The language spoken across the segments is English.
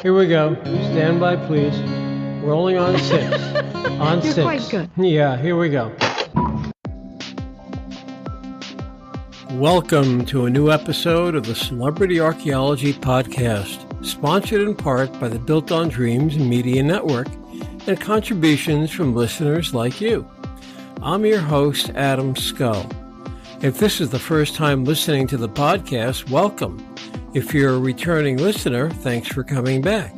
Here we go. Stand by, please. Rolling on 6. On You're 6. quite good. Yeah, here we go. Welcome to a new episode of the Celebrity Archaeology Podcast, sponsored in part by the Built on Dreams Media Network and contributions from listeners like you. I'm your host, Adam Scull. If this is the first time listening to the podcast, welcome. If you're a returning listener, thanks for coming back.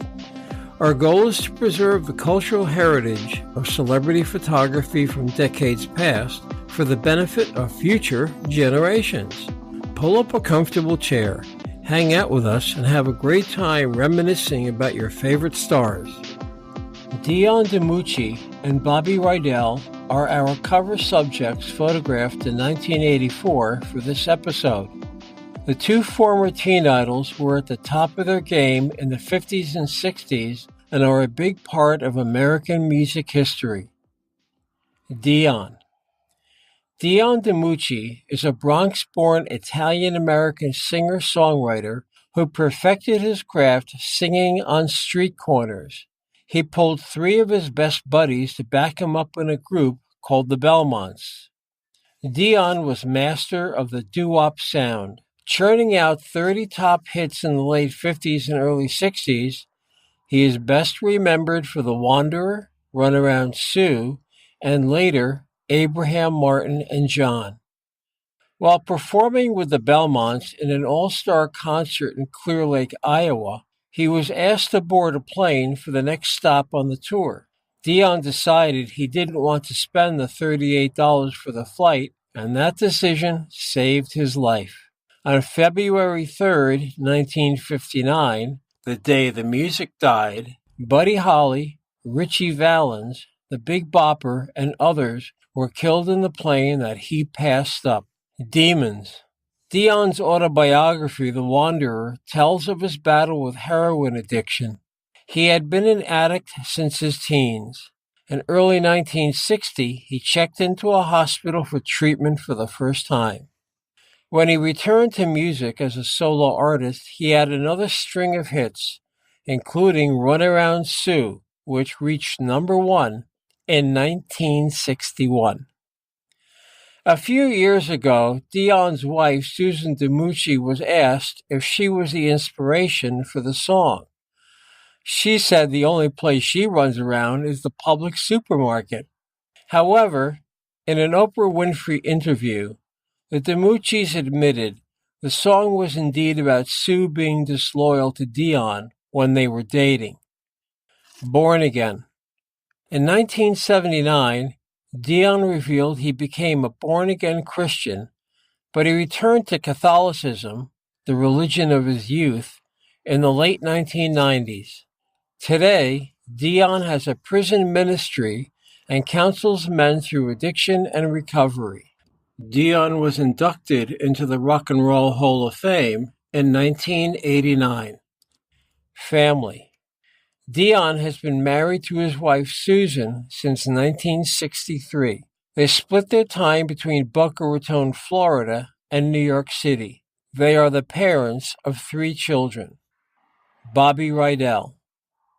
Our goal is to preserve the cultural heritage of celebrity photography from decades past for the benefit of future generations. Pull up a comfortable chair, hang out with us, and have a great time reminiscing about your favorite stars. Dion DiMucci and Bobby Rydell are our cover subjects photographed in 1984 for this episode. The two former teen idols were at the top of their game in the 50s and 60s and are a big part of American music history. Dion. Dion DiMucci is a Bronx-born Italian-American singer-songwriter who perfected his craft singing on street corners. He pulled 3 of his best buddies to back him up in a group called the Belmonts. Dion was master of the doo-wop sound, churning out 30 top hits in the late 50s and early 60s. He is best remembered for The Wanderer, Runaround Sue, and later, Abraham, Martin, and John. While performing with the Belmonts in an all-star concert in Clear Lake, Iowa, he was asked to board a plane for the next stop on the tour. Dion decided he didn't want to spend the $38 for the flight, and that decision saved his life. On February 3, 1959, the day the music died, Buddy Holly, Ritchie Valens, the Big Bopper, and others were killed in the plane that he passed up. Demons. Dion's autobiography, The Wanderer, tells of his battle with heroin addiction. He had been an addict since his teens. In early 1960, he checked into a hospital for treatment for the first time. When he returned to music as a solo artist, he had another string of hits, including Runaround Sue, which reached number 1 in 1961. A few years ago, Dion's wife, Susan DiMucci, was asked if she was the inspiration for the song. She said the only place she runs around is the public supermarket. However, in an Oprah Winfrey interview, the DiMuccis admitted the song was indeed about Sue being disloyal to Dion when they were dating. Born Again. In 1979, Dion revealed he became a born-again Christian, but he returned to Catholicism, the religion of his youth, in the late 1990s. Today, Dion has a prison ministry and counsels men through addiction and recovery. Dion was inducted into the Rock and Roll Hall of Fame in 1989. Family. Dion has been married to his wife Susan since 1963. They split their time between Boca Raton, Florida, and New York City. They are the parents of 3 children. Bobby Rydell.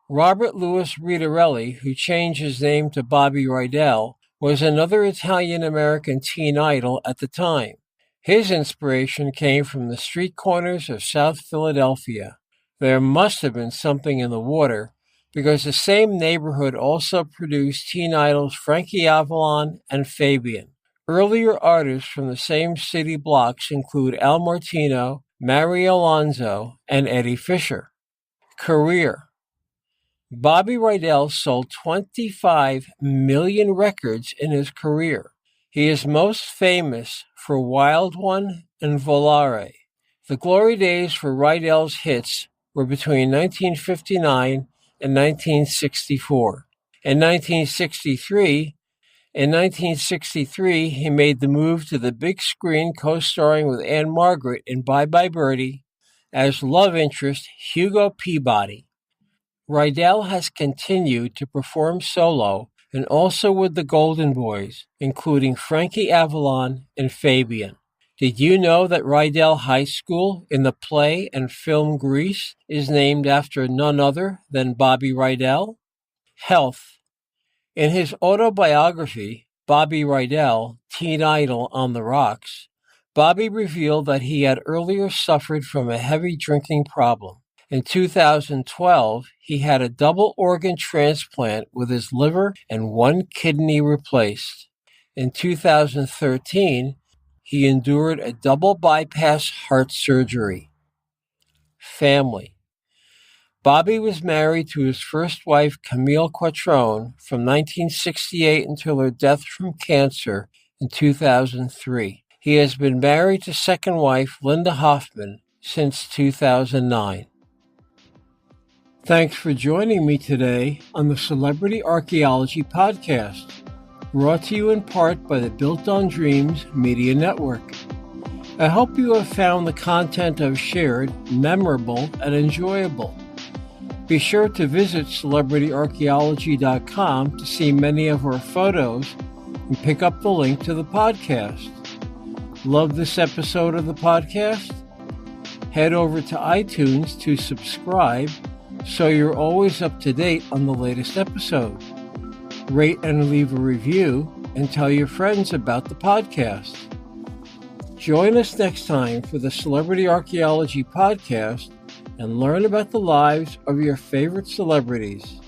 Robert Louis Rydell, who changed his name to Bobby Rydell, was another Italian-American teen idol at the time. His inspiration came from the street corners of South Philadelphia. There must have been something in the water, because the same neighborhood also produced teen idols Frankie Avalon and Fabian. Earlier artists from the same city blocks include Al Martino, Mary Alonso, and Eddie Fisher. Career. Bobby Rydell sold 25 million records in his career. He is most famous for Wild One and Volare. The glory days for Rydell's hits were between 1959 and 1964. In 1963, he made the move to the big screen, co-starring with Anne Margaret in Bye Bye Birdie as love interest Hugo Peabody. Rydell has continued to perform solo and also with the Golden Boys, including Frankie Avalon and Fabian. Did you know that Rydell High School in the play and film Grease is named after none other than Bobby Rydell? Health. In his autobiography, Bobby Rydell, Teen Idol on the Rocks, Bobby revealed that he had earlier suffered from a heavy drinking problem. In 2012, he had a double organ transplant with his liver and one kidney replaced. In 2013, he endured a double bypass heart surgery. Family. Bobby was married to his first wife, Camille Quattrone, from 1968 until her death from cancer in 2003. He has been married to second wife, Linda Hoffman, since 2009. Thanks for joining me today on the Celebrity Archaeology Podcast, brought to you in part by the Built on Dreams Media Network. I hope you have found the content I've shared memorable and enjoyable. Be sure to visit celebrityarchaeology.com to see many of our photos and pick up the link to the podcast. Love this episode of the podcast? Head over to iTunes to subscribe so you're always up to date on the latest episode. Rate and leave a review and tell your friends about the podcast. Join us next time for the Celebrity Archaeology Podcast and learn about the lives of your favorite celebrities.